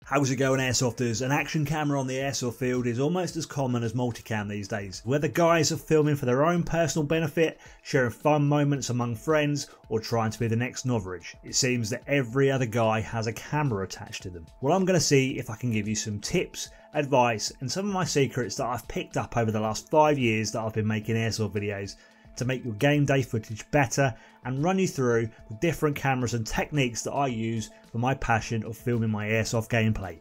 How's it going, airsofters? An action camera on the airsoft field is almost as common as multicam these days. Whether guys are filming for their own personal benefit, sharing fun moments among friends, or trying to be the next Noveridge, it seems that every other guy has a camera attached to them. Well, I'm going to see if I can give you some tips, advice, and some of my secrets that I've picked up over the last 5 years that I've been making airsoft videos to make your game day footage better and run you through the different cameras and techniques that I use for my passion of filming my airsoft gameplay.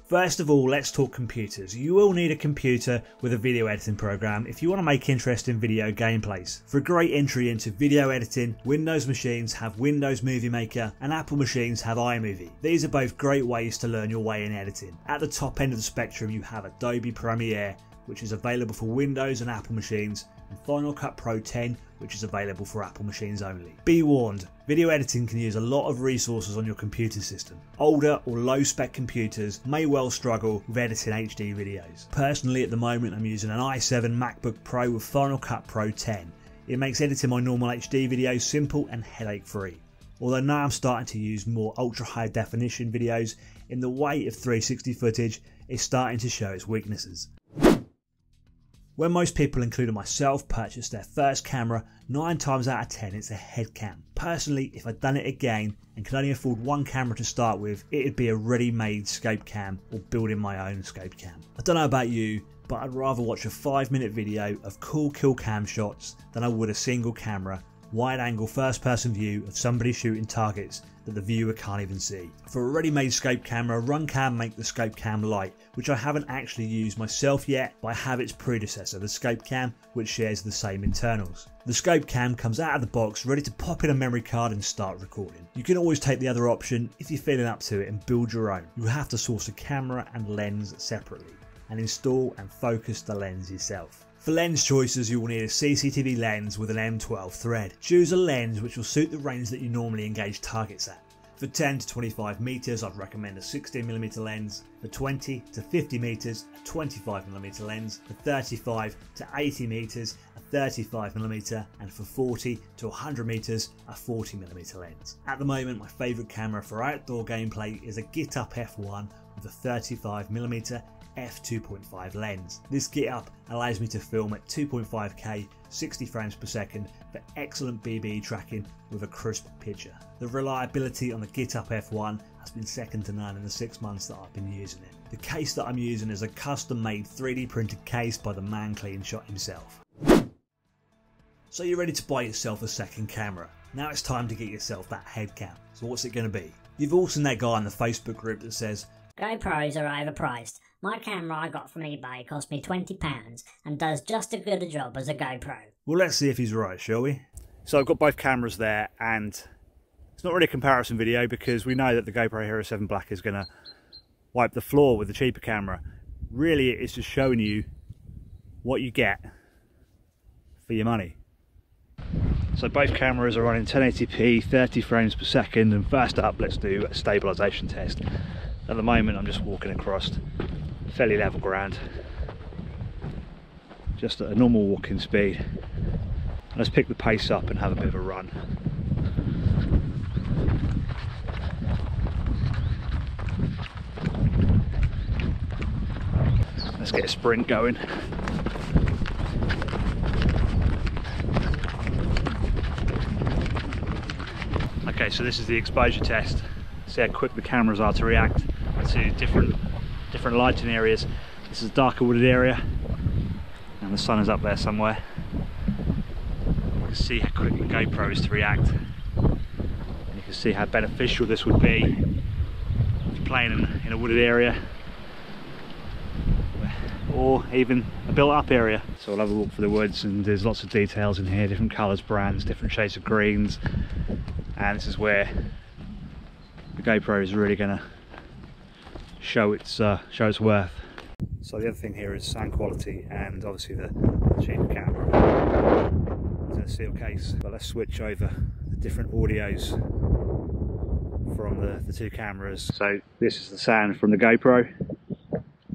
First of all, let's talk computers. You will need a computer with a video editing program if you want to make interesting video gameplays. For a great entry into video editing, Windows machines have Windows Movie Maker and Apple machines have iMovie. These are both great ways to learn your way in editing. At the top end of the spectrum you have Adobe Premiere, which is available for Windows and Apple machines, and Final Cut Pro 10, which is available for Apple machines only. Be warned, video editing can use a lot of resources on your computer system. Older or low spec computers may well struggle with editing HD videos. Personally, at the moment I'm using an i7 MacBook Pro with Final Cut Pro 10. It makes editing my normal HD videos simple and headache free. Although now I'm starting to use more ultra high definition videos, in the way of 360 footage, it's starting to show its weaknesses. When most people, including myself, purchase their first camera, 9 times out of 10 it's a headcam. Personally, if I'd done it again and could only afford one camera to start with, it'd be a ready-made scope cam or building my own scope cam. I don't know about you, but I'd rather watch a 5-minute video of cool kill cam shots than I would a single camera, wide angle first person view of somebody shooting targets that the viewer can't even see. For a ready-made scope camera, Runcam make the scope cam light, which I haven't actually used myself yet, but I have its predecessor, the scope cam, which shares the same internals. The scope cam comes out of the box ready to pop in a memory card and start recording. You can always take the other option if you're feeling up to it and build your own. You have to source a camera and lens separately and install and focus the lens yourself. For lens choices, you will need a CCTV lens with an M12 thread. Choose a lens which will suit the range that you normally engage targets at. For 10 to 25 meters, I'd recommend a 16mm lens. For 20 to 50 meters, a 25mm lens. For 35 to 80 meters, a 35mm, and for 40 to 100 meters, a 40mm lens. At the moment, my favourite camera for outdoor gameplay is a Get Up F1 with a 35mm f2.5 lens. This Get Up allows me to film at 2.5K 60 frames per second for excellent BBE tracking with a crisp picture. The reliability on the Get Up F1 has been second to none in the 6 months that I've been using it. The case that I'm using is a custom made 3D printed case by the man clean shot himself. So you're ready to buy yourself a second camera. Now it's time to get yourself that headcam. So what's it going to be? You've all seen that guy in the Facebook group that says, GoPros are overpriced. My camera I got from eBay cost me £20 and does just as good a job as a GoPro. Well, let's see if he's right, shall we? So I've got both cameras there, and it's not really a comparison video because we know that the GoPro Hero 7 Black is going to wipe the floor with the cheaper camera. Really, it's just showing you what you get for your money. So both cameras are running 1080p, 30 frames per second, and first up let's do a stabilisation test. At the moment I'm just walking across fairly level ground, just at a normal walking speed. Let's pick the pace up and have a bit of a run. Let's get a sprint going. Okay, so this is the exposure test. See how quick the cameras are to react to different lighting areas. This is a darker wooded area and the sun is up there somewhere. You can see how quick the GoPro is to react, and you can see how beneficial this would be if you're playing in a wooded area or even a built up area. So we'll have a walk through the woods, and there's lots of details in here, different colours, brands, different shades of greens, and this is where the GoPro is really going to show its worth. So the other thing here is sound quality, and obviously the cheaper camera is in a seal case. But let's switch over the different audios from the two cameras. So this is the sound from the GoPro.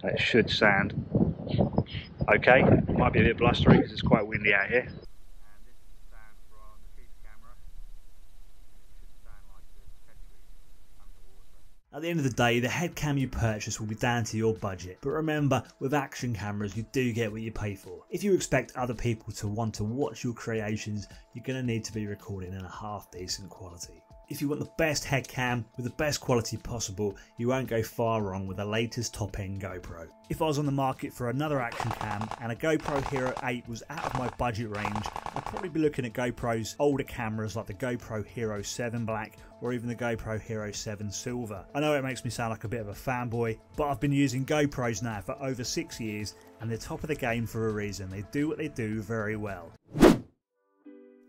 It should sound okay. It might be a bit blustery because it's quite windy out here. At the end of the day, the head cam you purchase will be down to your budget, but remember, with action cameras you do get what you pay for. If you expect other people to want to watch your creations, you're going to need to be recording in a half decent quality. If you want the best head cam with the best quality possible, you won't go far wrong with the latest top end GoPro. If I was on the market for another action cam and a GoPro Hero 8 was out of my budget range, I'd probably be looking at GoPro's older cameras like the GoPro Hero 7 Black or even the GoPro Hero 7 Silver. I know it makes me sound like a bit of a fanboy, but I've been using GoPros now for over 6 years and they're top of the game for a reason. They do what they do very well.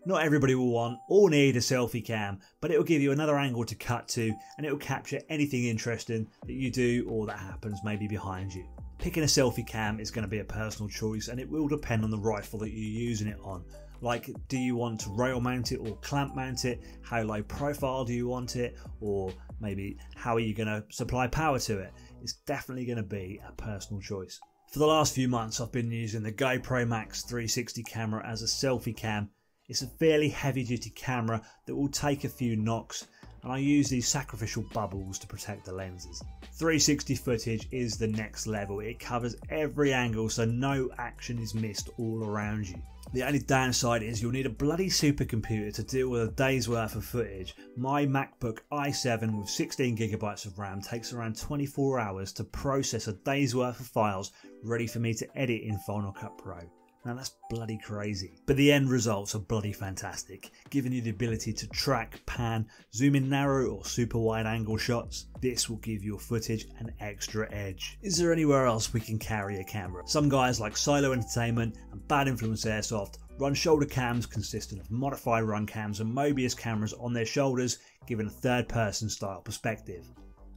Not everybody will want or need a selfie cam, but it will give you another angle to cut to and it will capture anything interesting that you do or that happens maybe behind you. Picking a selfie cam is going to be a personal choice and it will depend on the rifle that you're using it on. Like, do you want to rail mount it or clamp mount it? How low profile do you want it? Or maybe how are you going to supply power to it? It's definitely going to be a personal choice. For the last few months I've been using the GoPro Max 360 camera as a selfie cam. It's a fairly heavy duty camera that will take a few knocks and I use these sacrificial bubbles to protect the lenses. 360 footage is the next level. It covers every angle so no action is missed all around you. The only downside is you'll need a bloody supercomputer to deal with a day's worth of footage. My MacBook i7 with 16GB of RAM takes around 24 hours to process a day's worth of files ready for me to edit in Final Cut Pro. Now that's bloody crazy, but the end results are bloody fantastic, giving you the ability to track, pan, zoom in narrow or super wide angle shots. This will give your footage an extra edge. Is there anywhere else we can carry a camera? Some guys like Silo Entertainment and Bad Influence Airsoft run shoulder cams consisting of modified run cams and Mobius cameras on their shoulders, giving a third person style perspective.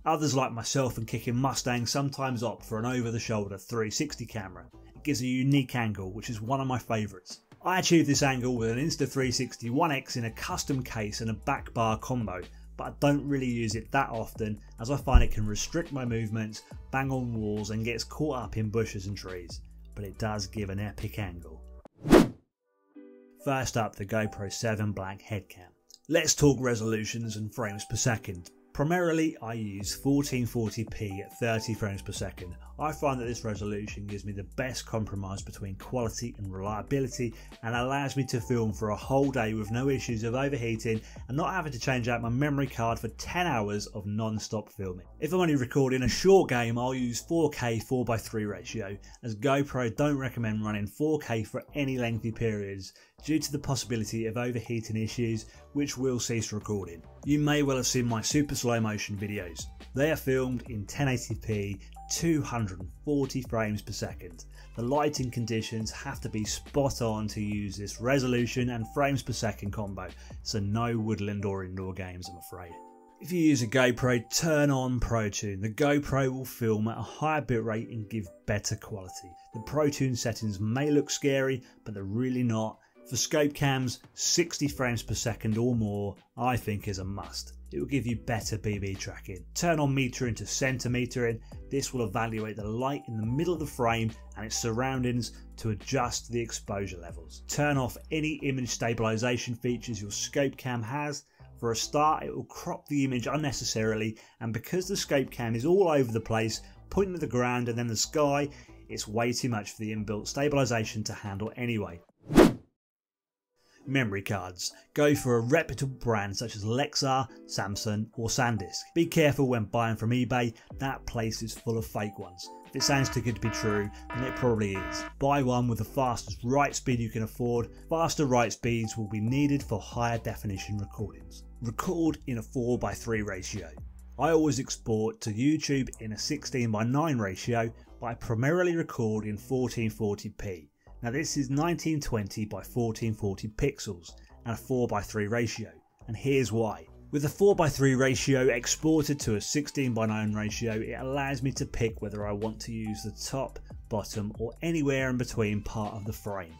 Others like myself and Kicking Mustang sometimes opt for an over the shoulder 360 camera. Gives a unique angle, which is one of my favourites. I achieved this angle with an Insta360 1X in a custom case and a back bar combo, but I don't really use it that often as I find it can restrict my movements, bang on walls and gets caught up in bushes and trees, but it does give an epic angle. First up, the GoPro 7 Black headcam. Let's talk resolutions and frames per second. Primarily I use 1440p at 30 frames per second. I find that this resolution gives me the best compromise between quality and reliability and allows me to film for a whole day with no issues of overheating and not having to change out my memory card for 10 hours of non-stop filming. If I'm only recording a short game, I'll use 4K 4:3 ratio, as GoPro don't recommend running 4K for any lengthy periods due to the possibility of overheating issues which will cease recording. You may well have seen my super slow motion videos. They are filmed in 1080p 240 frames per second. The lighting conditions have to be spot on to use this resolution and frames per second combo, so no woodland or indoor games I'm afraid. If you use a GoPro, turn on ProTune. The GoPro will film at a higher bitrate and give better quality. The ProTune settings may look scary, but they're really not. For scope cams, 60 frames per second or more I think is a must. It will give you better BB tracking. Turn on metering to centimetering. This will evaluate the light in the middle of the frame and its surroundings to adjust the exposure levels. Turn off any image stabilization features your scope cam has. For a start, it will crop the image unnecessarily, and because the scope cam is all over the place, pointing at the ground and then the sky, it's way too much for the inbuilt stabilization to handle anyway. Memory cards. Go for a reputable brand such as Lexar, Samsung or SanDisk. Be careful when buying from eBay, that place is full of fake ones. If it sounds too good to be true, then it probably is. Buy one with the fastest write speed you can afford. Faster write speeds will be needed for higher definition recordings. Record in a 4:3 ratio. I always export to YouTube in a 16:9 ratio, but I primarily record in 1440p. Now this is 1920 by 1440 pixels and a 4:3 ratio, and here's why. With a 4:3 ratio exported to a 16:9 ratio, it allows me to pick whether I want to use the top, bottom or anywhere in between part of the frame.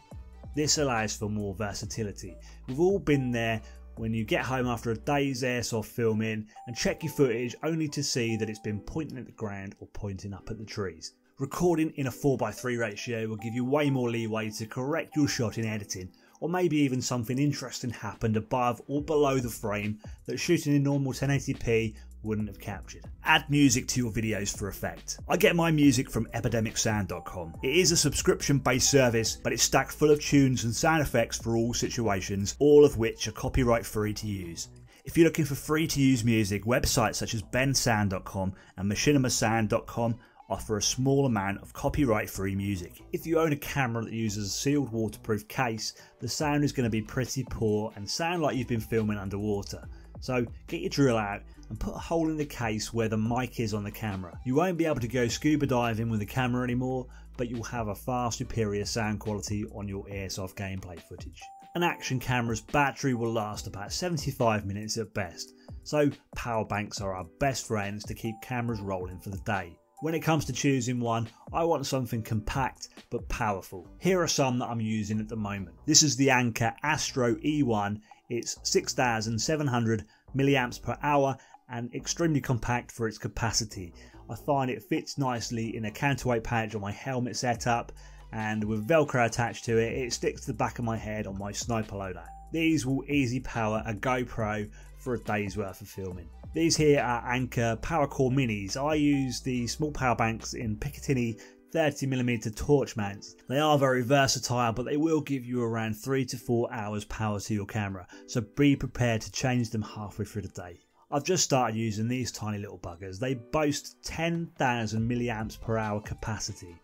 This allows for more versatility. We've all been there when you get home after a day's airsoft filming and check your footage only to see that it's been pointing at the ground or pointing up at the trees. Recording in a 4:3 ratio will give you way more leeway to correct your shot in editing, or maybe even something interesting happened above or below the frame that shooting in normal 1080p wouldn't have captured. Add music to your videos for effect. I get my music from epidemicsound.com. It is a subscription based service, but it's stacked full of tunes and sound effects for all situations, all of which are copyright free to use. If you're looking for free to use music, websites such as bensound.com and machinimasound.com offer a small amount of copyright free music. If you own a camera that uses a sealed waterproof case, the sound is going to be pretty poor and sound like you've been filming underwater. So get your drill out and put a hole in the case where the mic is on the camera. You won't be able to go scuba diving with the camera anymore, but you'll have a far superior sound quality on your Airsoft gameplay footage. An action camera's battery will last about 75 minutes at best, so power banks are our best friends to keep cameras rolling for the day. When it comes to choosing one, I want something compact but powerful. Here are some that I'm using at the moment. This is the Anker Astro E1. It's 6,700 milliamps per hour and extremely compact for its capacity. I find it fits nicely in a counterweight pouch on my helmet setup, and with Velcro attached to it, it sticks to the back of my head on my sniper loadout. These will easy power a GoPro for a day's worth of filming. These here are Anker PowerCore Minis. I use the small power banks in Picatinny 30mm torch mounts. They are very versatile, but they will give you around 3 to 4 hours power to your camera, so be prepared to change them halfway through the day. I've just started using these tiny little buggers. They boast 10,000 milliamps per hour capacity,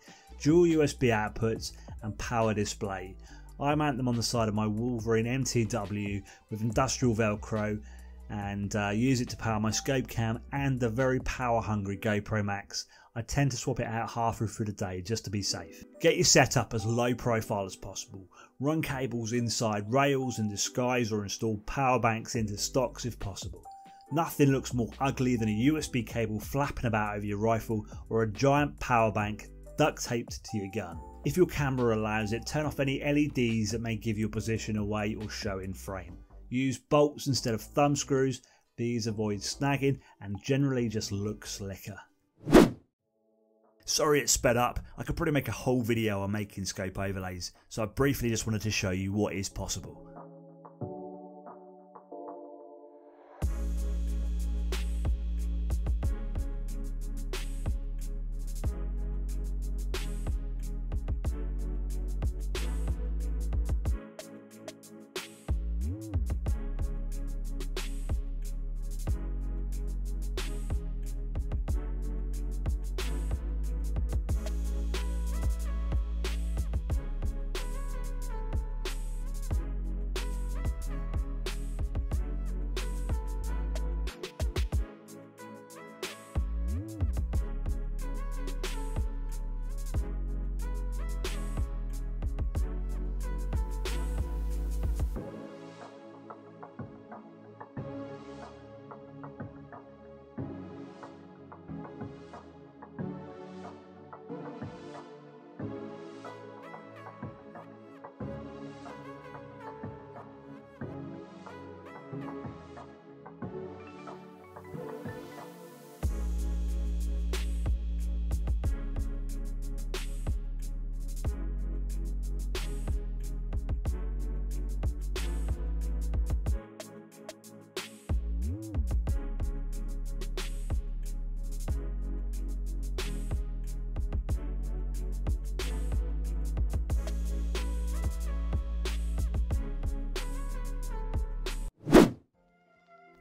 dual USB outputs and power display. I mount them on the side of my Wolverine MTW with industrial Velcro and use it to power my scope cam and the very power hungry GoPro Max. I tend to swap it out halfway through the day just to be safe. Get your setup as low profile as possible. Run cables inside rails and disguise or install power banks into stocks if possible. Nothing looks more ugly than a USB cable flapping about over your rifle or a giant power bank duct taped to your gun. If your camera allows it, turn off any LEDs that may give your position away or show in frame. Use bolts instead of thumb screws. These avoid snagging and generally just look slicker. Sorry it's sped up. I could probably make a whole video on making scope overlays, so I briefly just wanted to show you what is possible.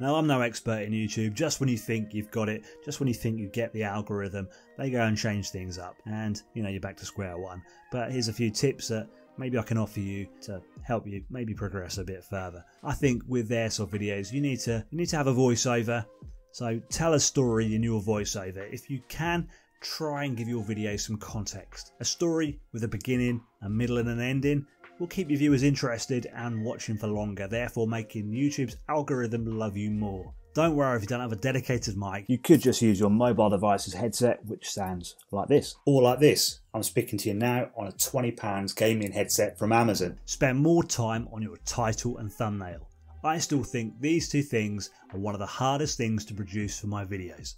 Now, I'm no expert in YouTube. Just when you think you've got it, just when you think you get the algorithm, they go and change things up and, you know, you're back to square one. But here's a few tips that maybe I can offer you to help you maybe progress a bit further. I think with Airsoft videos, you need to have a voiceover. So tell a story in your voiceover. If you can, try and give your video some context. A story with a beginning, a middle and an ending will keep your viewers interested and watching for longer, therefore making YouTube's algorithm love you more. Don't worry if you don't have a dedicated mic. You could just use your mobile device's headset, which sounds like this. Or like this. I'm speaking to you now on a £20 gaming headset from Amazon. Spend more time on your title and thumbnail. I still think these two things are one of the hardest things to produce for my videos.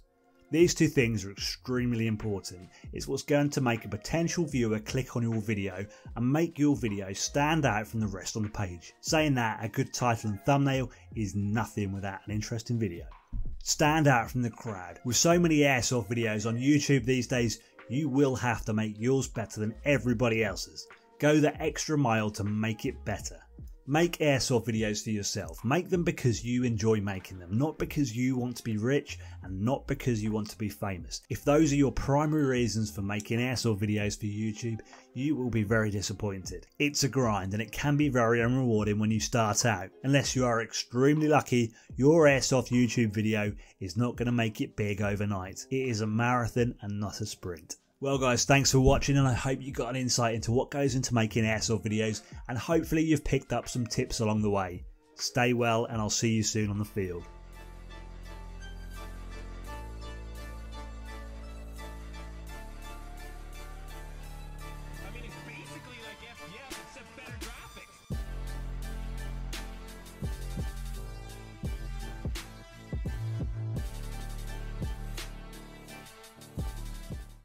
These two things are extremely important. It's what's going to make a potential viewer click on your video and make your video stand out from the rest on the page. Saying that, a good title and thumbnail is nothing without an interesting video. Stand out from the crowd. With so many airsoft videos on YouTube these days, you will have to make yours better than everybody else's. Go the extra mile to make it better. Make airsoft videos for yourself. Make them because you enjoy making them, not because you want to be rich and not because you want to be famous. If those are your primary reasons for making airsoft videos for YouTube, you will be very disappointed. It's a grind and it can be very unrewarding when you start out. Unless you are extremely lucky, your airsoft YouTube video is not going to make it big overnight. It is a marathon and not a sprint. Well guys, thanks for watching, and I hope you got an insight into what goes into making airsoft videos, and hopefully you've picked up some tips along the way. Stay well and I'll see you soon on the field.